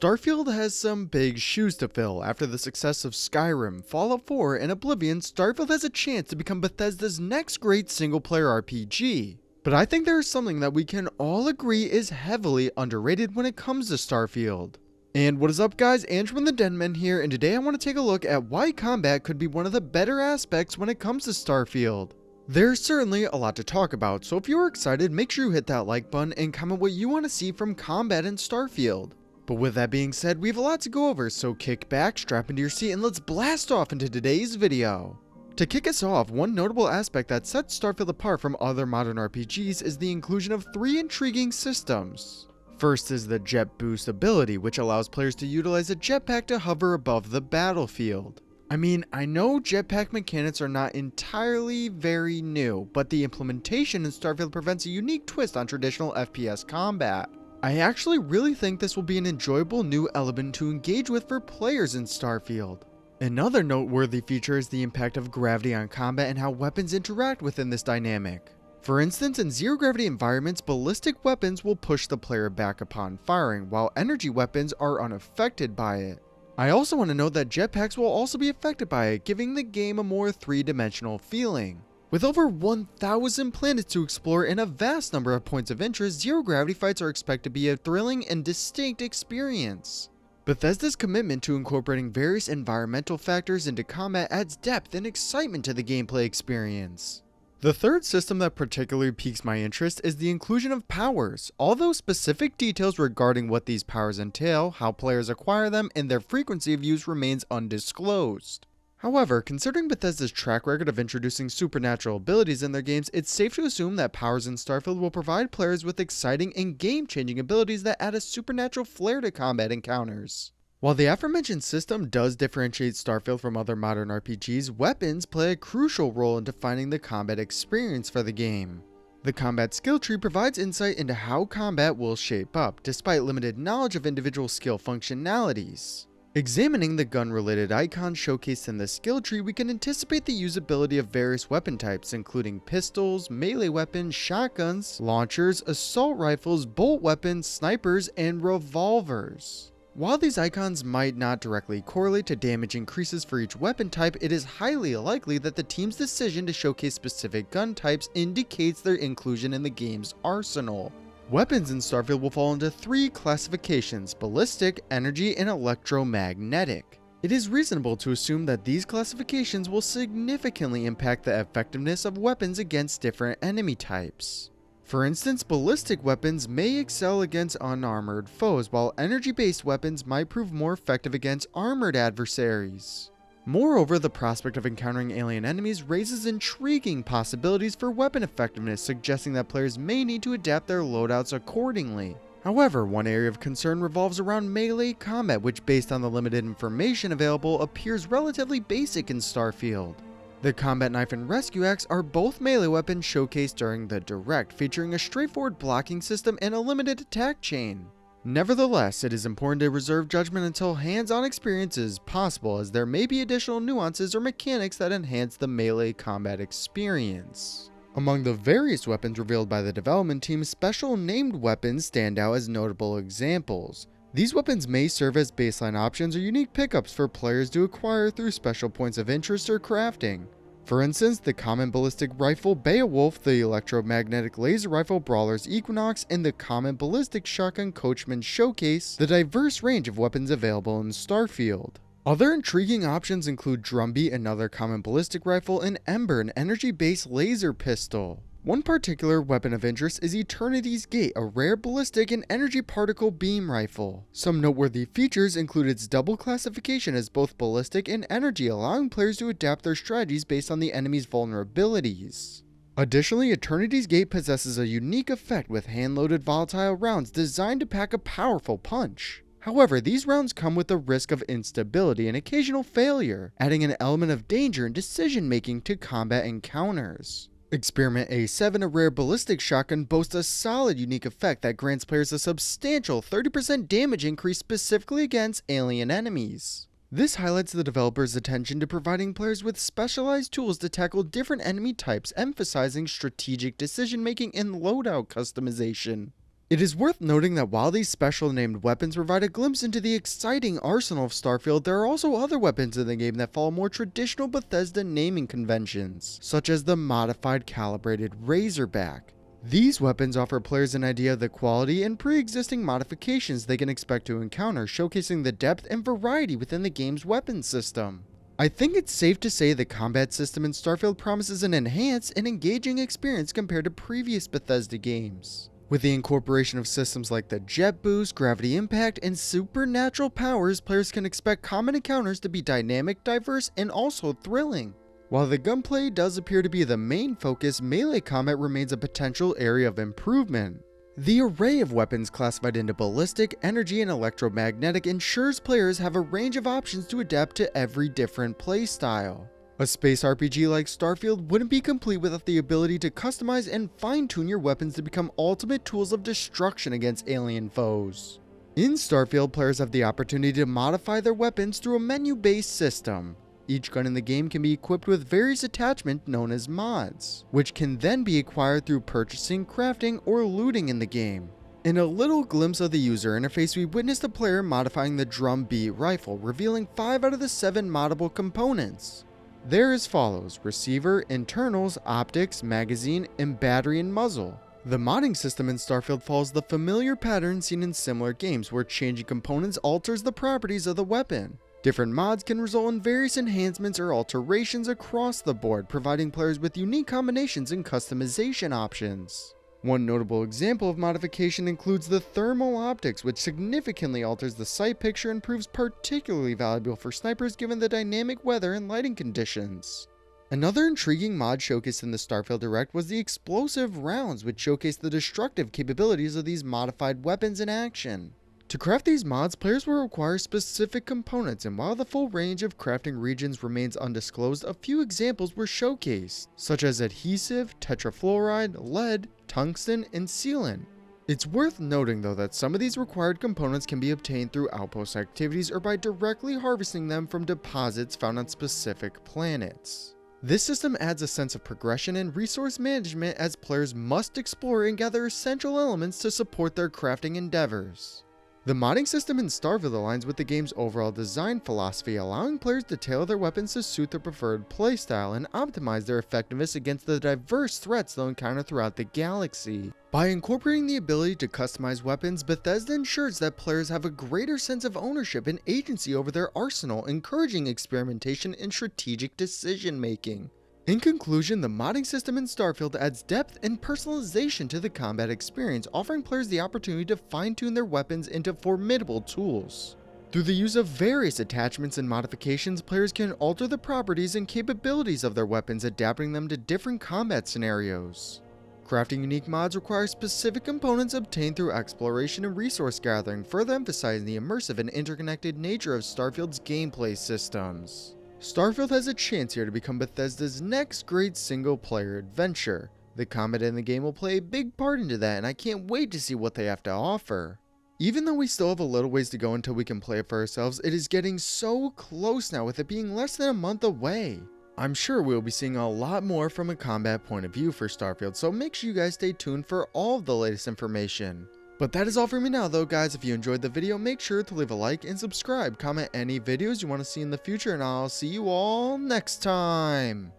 Starfield has some big shoes to fill. After the success of Skyrim, Fallout 4, and Oblivion, Starfield has a chance to become Bethesda's next great single-player RPG. But I think there is something that we can all agree is heavily underrated when it comes to Starfield. And what is up guys, Andrew from the Denman here, and today I want to take a look at why combat could be one of the better aspects when it comes to Starfield. There's certainly a lot to talk about, so if you're excited, make sure you hit that like button and comment what you want to see from combat in Starfield. But with that being said, we have a lot to go over, so kick back, strap into your seat, and let's blast off into today's video. To kick us off, one notable aspect that sets Starfield apart from other modern RPGs is the inclusion of three intriguing systems. First is the Jet Boost ability, which allows players to utilize a jetpack to hover above the battlefield. I mean, I know jetpack mechanics are not entirely very new, but the implementation in Starfield presents a unique twist on traditional FPS combat. I actually really think this will be an enjoyable new element to engage with for players in Starfield. Another noteworthy feature is the impact of gravity on combat and how weapons interact within this dynamic. For instance, in zero-gravity environments, ballistic weapons will push the player back upon firing, while energy weapons are unaffected by it. I also want to note that jetpacks will also be affected by it, giving the game a more three-dimensional feeling. With over 1,000 planets to explore and a vast number of points of interest, zero-gravity fights are expected to be a thrilling and distinct experience. Bethesda's commitment to incorporating various environmental factors into combat adds depth and excitement to the gameplay experience. The third system that particularly piques my interest is the inclusion of powers. Although specific details regarding what these powers entail, how players acquire them, and their frequency of use remains undisclosed. However, considering Bethesda's track record of introducing supernatural abilities in their games, it's safe to assume that powers in Starfield will provide players with exciting and game-changing abilities that add a supernatural flair to combat encounters. While the aforementioned system does differentiate Starfield from other modern RPGs, weapons play a crucial role in defining the combat experience for the game. The combat skill tree provides insight into how combat will shape up, despite limited knowledge of individual skill functionalities. Examining the gun-related icons showcased in the skill tree, we can anticipate the usability of various weapon types, including pistols, melee weapons, shotguns, launchers, assault rifles, bolt weapons, snipers, and revolvers. While these icons might not directly correlate to damage increases for each weapon type, it is highly likely that the team's decision to showcase specific gun types indicates their inclusion in the game's arsenal. Weapons in Starfield will fall into three classifications: ballistic, energy, and electromagnetic. It is reasonable to assume that these classifications will significantly impact the effectiveness of weapons against different enemy types. For instance, ballistic weapons may excel against unarmored foes, while energy-based weapons might prove more effective against armored adversaries. Moreover, the prospect of encountering alien enemies raises intriguing possibilities for weapon effectiveness, suggesting that players may need to adapt their loadouts accordingly. However, one area of concern revolves around melee combat, which, based on the limited information available, appears relatively basic in Starfield. The combat knife and rescue axe are both melee weapons showcased during the Direct, featuring a straightforward blocking system and a limited attack chain. Nevertheless, it is important to reserve judgment until hands-on experience is possible, as there may be additional nuances or mechanics that enhance the melee combat experience. Among the various weapons revealed by the development team, special named weapons stand out as notable examples. These weapons may serve as baseline options or unique pickups for players to acquire through special points of interest or crafting. For instance, the common ballistic rifle Beowulf, the electromagnetic laser rifle Brawler's Equinox, and the common ballistic shotgun Coachman showcase the diverse range of weapons available in Starfield. Other intriguing options include Drumbeat, another common ballistic rifle, and Ember, an energy-based laser pistol. One particular weapon of interest is Eternity's Gate, a rare ballistic and energy particle beam rifle. Some noteworthy features include its double classification as both ballistic and energy, allowing players to adapt their strategies based on the enemy's vulnerabilities. Additionally, Eternity's Gate possesses a unique effect with hand-loaded volatile rounds designed to pack a powerful punch. However, these rounds come with the risk of instability and occasional failure, adding an element of danger and decision-making to combat encounters. Experiment A7, a rare ballistic shotgun, boasts a solid unique effect that grants players a substantial 30% damage increase specifically against alien enemies. This highlights the developer's attention to providing players with specialized tools to tackle different enemy types, emphasizing strategic decision-making and loadout customization. It is worth noting that while these special named weapons provide a glimpse into the exciting arsenal of Starfield, there are also other weapons in the game that follow more traditional Bethesda naming conventions, such as the modified calibrated Razorback. These weapons offer players an idea of the quality and pre-existing modifications they can expect to encounter, showcasing the depth and variety within the game's weapon system. I think it's safe to say the combat system in Starfield promises an enhanced and engaging experience compared to previous Bethesda games. With the incorporation of systems like the jet boost, gravity impact, and supernatural powers, players can expect combat encounters to be dynamic, diverse, and also thrilling. While the gunplay does appear to be the main focus, melee combat remains a potential area of improvement. The array of weapons classified into ballistic, energy, and electromagnetic ensures players have a range of options to adapt to every different playstyle. A space RPG like Starfield wouldn't be complete without the ability to customize and fine-tune your weapons to become ultimate tools of destruction against alien foes. In Starfield, players have the opportunity to modify their weapons through a menu-based system. Each gun in the game can be equipped with various attachments known as mods, which can then be acquired through purchasing, crafting, or looting in the game. In a little glimpse of the user interface, we witnessed a player modifying the drum beat rifle, revealing 5 out of the 7 moddable components. They're as follows: receiver, internals, optics, magazine, and battery and muzzle. The modding system in Starfield follows the familiar pattern seen in similar games, where changing components alters the properties of the weapon. Different mods can result in various enhancements or alterations across the board, providing players with unique combinations and customization options. One notable example of modification includes the thermal optics, which significantly alters the sight picture and proves particularly valuable for snipers given the dynamic weather and lighting conditions. Another intriguing mod showcased in the Starfield Direct was the explosive rounds, which showcased the destructive capabilities of these modified weapons in action. To craft these mods, players will require specific components, and while the full range of crafting regions remains undisclosed, a few examples were showcased, such as adhesive, tetrafluoride, lead, tungsten, and sealant. It's worth noting though that some of these required components can be obtained through outpost activities or by directly harvesting them from deposits found on specific planets. This system adds a sense of progression and resource management, as players must explore and gather essential elements to support their crafting endeavors. The modding system in Starfield aligns with the game's overall design philosophy, allowing players to tailor their weapons to suit their preferred playstyle and optimize their effectiveness against the diverse threats they'll encounter throughout the galaxy. By incorporating the ability to customize weapons, Bethesda ensures that players have a greater sense of ownership and agency over their arsenal, encouraging experimentation and strategic decision-making. In conclusion, the modding system in Starfield adds depth and personalization to the combat experience, offering players the opportunity to fine-tune their weapons into formidable tools. Through the use of various attachments and modifications, players can alter the properties and capabilities of their weapons, adapting them to different combat scenarios. Crafting unique mods requires specific components obtained through exploration and resource gathering, further emphasizing the immersive and interconnected nature of Starfield's gameplay systems. Starfield has a chance here to become Bethesda's next great single-player adventure. The combat in the game will play a big part into that, and I can't wait to see what they have to offer. Even though we still have a little ways to go until we can play it for ourselves, it is getting so close now, with it being less than a month away. I'm sure we'll be seeing a lot more from a combat point of view for Starfield, so make sure you guys stay tuned for all of the latest information. But that is all for me now though, guys. If you enjoyed the video, make sure to leave a like and subscribe. Comment any videos you want to see in the future, and I'll see you all next time.